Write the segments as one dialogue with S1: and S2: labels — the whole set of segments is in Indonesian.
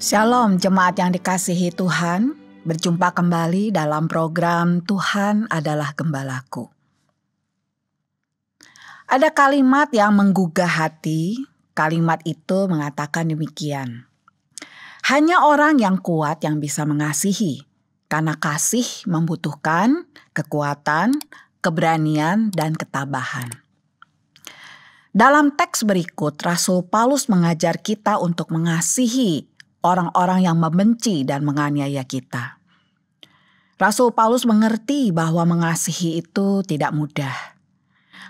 S1: Shalom jemaat yang dikasihi Tuhan, berjumpa kembali dalam program Tuhan adalah Gembalaku. Ada kalimat yang menggugah hati, kalimat itu mengatakan demikian. Hanya orang yang kuat yang bisa mengasihi, karena kasih membutuhkan kekuatan, keberanian, dan ketabahan. Dalam teks berikut, Rasul Paulus mengajar kita untuk mengasihi orang-orang yang membenci dan menganiaya kita. Rasul Paulus mengerti bahwa mengasihi itu tidak mudah.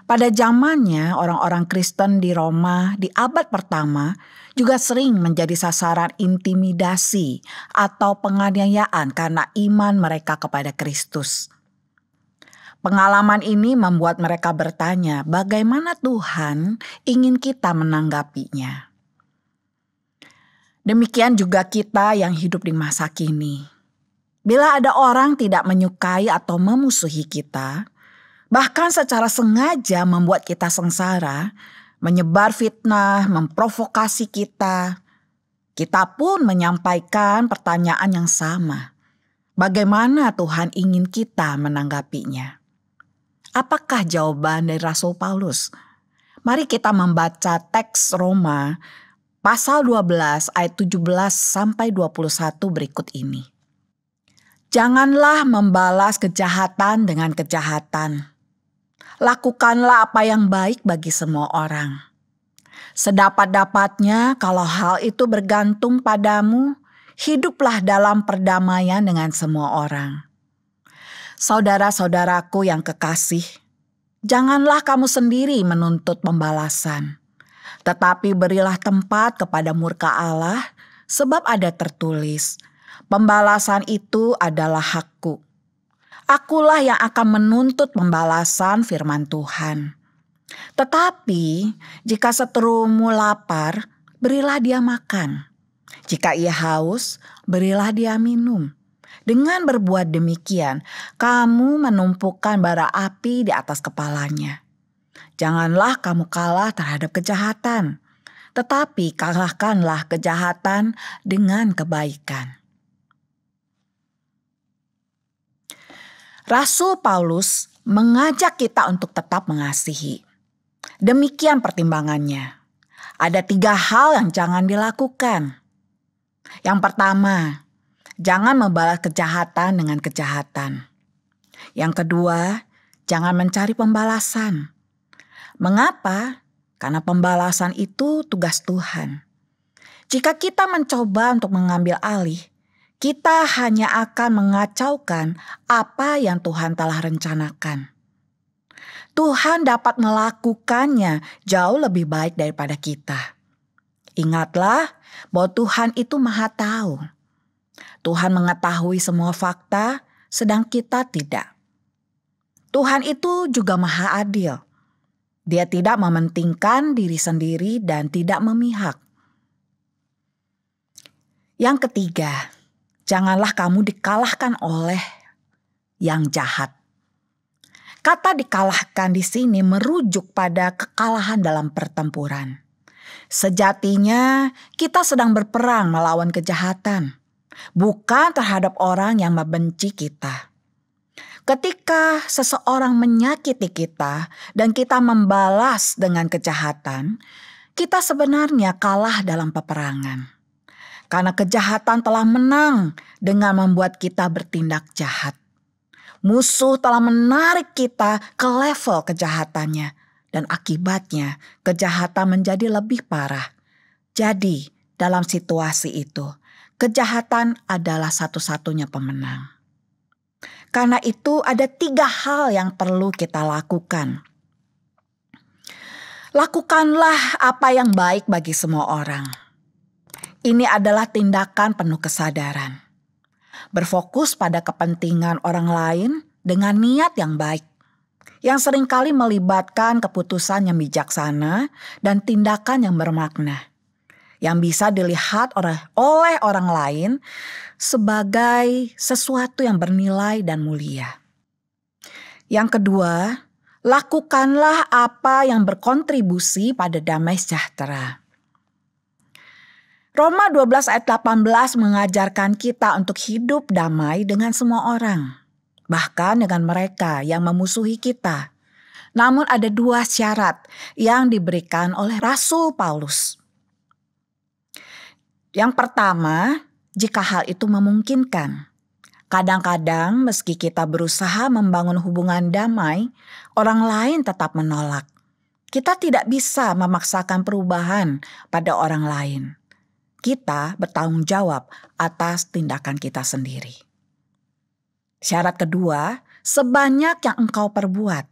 S1: Pada zamannya, orang-orang Kristen di Roma di abad pertama juga sering menjadi sasaran intimidasi atau penganiayaan karena iman mereka kepada Kristus. Pengalaman ini membuat mereka bertanya, bagaimana Tuhan ingin kita menanggapinya. Demikian juga kita yang hidup di masa kini. Bila ada orang tidak menyukai atau memusuhi kita, bahkan secara sengaja membuat kita sengsara, menyebar fitnah, memprovokasi kita pun menyampaikan pertanyaan yang sama. Bagaimana Tuhan ingin kita menanggapinya? Apakah jawaban dari Rasul Paulus? Mari kita membaca teks Roma Pasal 12 ayat 17 sampai 21 berikut ini. Janganlah membalas kejahatan dengan kejahatan. Lakukanlah apa yang baik bagi semua orang. Sedapat-dapatnya kalau hal itu bergantung padamu, hiduplah dalam perdamaian dengan semua orang. Saudara-saudaraku yang kekasih, janganlah kamu sendiri menuntut pembalasan. Tetapi berilah tempat kepada murka Allah, sebab ada tertulis, pembalasan itu adalah hakku. Akulah yang akan menuntut pembalasan, firman Tuhan. Tetapi jika seterumu lapar, berilah dia makan. Jika ia haus, berilah dia minum. Dengan berbuat demikian, kamu menumpukan bara api di atas kepalanya. Janganlah kamu kalah terhadap kejahatan, tetapi kalahkanlah kejahatan dengan kebaikan. Rasul Paulus mengajak kita untuk tetap mengasihi. Demikian pertimbangannya. Ada 3 hal yang jangan dilakukan. Yang pertama, jangan membalas kejahatan dengan kejahatan. Yang kedua, jangan mencari pembalasan. Mengapa? Karena pembalasan itu tugas Tuhan. Jika kita mencoba untuk mengambil alih, kita hanya akan mengacaukan apa yang Tuhan telah rencanakan. Tuhan dapat melakukannya jauh lebih baik daripada kita. Ingatlah bahwa Tuhan itu Maha Tahu. Tuhan mengetahui semua fakta, sedang kita tidak. Tuhan itu juga Maha Adil. Dia tidak mementingkan diri sendiri dan tidak memihak. Yang ketiga, janganlah kamu dikalahkan oleh yang jahat. Kata dikalahkan di sini merujuk pada kekalahan dalam pertempuran. Sejatinya kita sedang berperang melawan kejahatan, bukan terhadap orang yang membenci kita. Ketika seseorang menyakiti kita dan kita membalas dengan kejahatan, kita sebenarnya kalah dalam peperangan. Karena kejahatan telah menang dengan membuat kita bertindak jahat. Musuh telah menarik kita ke level kejahatannya dan akibatnya kejahatan menjadi lebih parah. Jadi dalam situasi itu, kejahatan adalah satu-satunya pemenang. Karena itu ada 3 hal yang perlu kita lakukan. Lakukanlah apa yang baik bagi semua orang. Ini adalah tindakan penuh kesadaran. Berfokus pada kepentingan orang lain dengan niat yang baik. Yang seringkali melibatkan keputusan yang bijaksana dan tindakan yang bermakna. Yang bisa dilihat oleh orang lain sebagai sesuatu yang bernilai dan mulia. Yang kedua, lakukanlah apa yang berkontribusi pada damai sejahtera. Roma 12 ayat 18 mengajarkan kita untuk hidup damai dengan semua orang, bahkan dengan mereka yang memusuhi kita. Namun ada 2 syarat yang diberikan oleh Rasul Paulus. Yang pertama, jika hal itu memungkinkan. Kadang-kadang meski kita berusaha membangun hubungan damai, orang lain tetap menolak. Kita tidak bisa memaksakan perubahan pada orang lain. Kita bertanggung jawab atas tindakan kita sendiri. Syarat kedua, sebanyak yang engkau perbuat,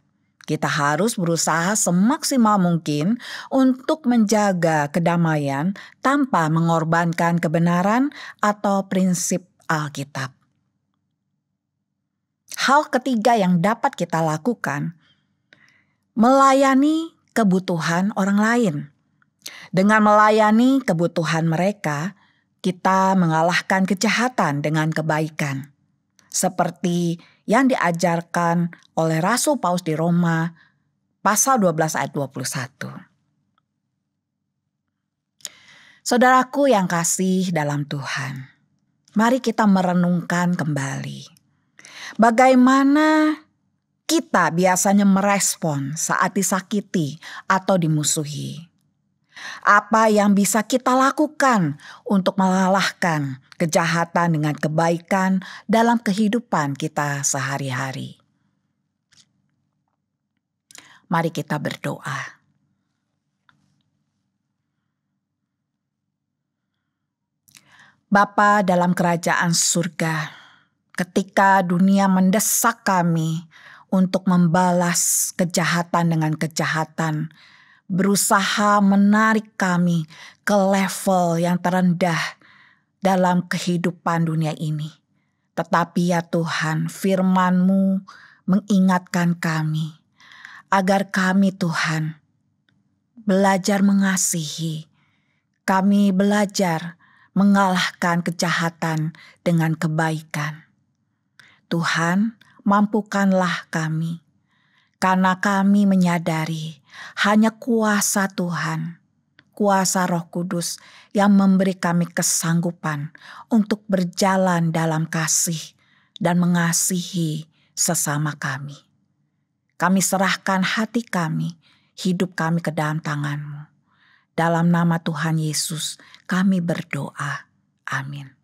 S1: kita harus berusaha semaksimal mungkin untuk menjaga kedamaian tanpa mengorbankan kebenaran atau prinsip Alkitab. Hal ketiga yang dapat kita lakukan, melayani kebutuhan orang lain. Dengan melayani kebutuhan mereka, kita mengalahkan kejahatan dengan kebaikan. Seperti yang diajarkan oleh Rasul Paulus di Roma pasal 12 ayat 21. Saudaraku yang kasih dalam Tuhan, mari kita merenungkan kembali. Bagaimana kita biasanya merespon saat disakiti atau dimusuhi? Apa yang bisa kita lakukan untuk mengalahkan kejahatan dengan kebaikan dalam kehidupan kita sehari-hari? Mari kita berdoa. Bapa dalam kerajaan surga, ketika dunia mendesak kami untuk membalas kejahatan dengan kejahatan, berusaha menarik kami ke level yang terendah dalam kehidupan dunia ini. Tetapi ya Tuhan, firman-Mu mengingatkan kami agar kami Tuhan belajar mengasihi. Kami belajar mengalahkan kejahatan dengan kebaikan. Tuhan, mampukanlah kami, karena kami menyadari hanya kuasa Tuhan, kuasa Roh Kudus yang memberi kami kesanggupan untuk berjalan dalam kasih dan mengasihi sesama kami. Kami serahkan hati kami, hidup kami ke dalam tangan-Mu. Dalam nama Tuhan Yesus kami berdoa. Amin.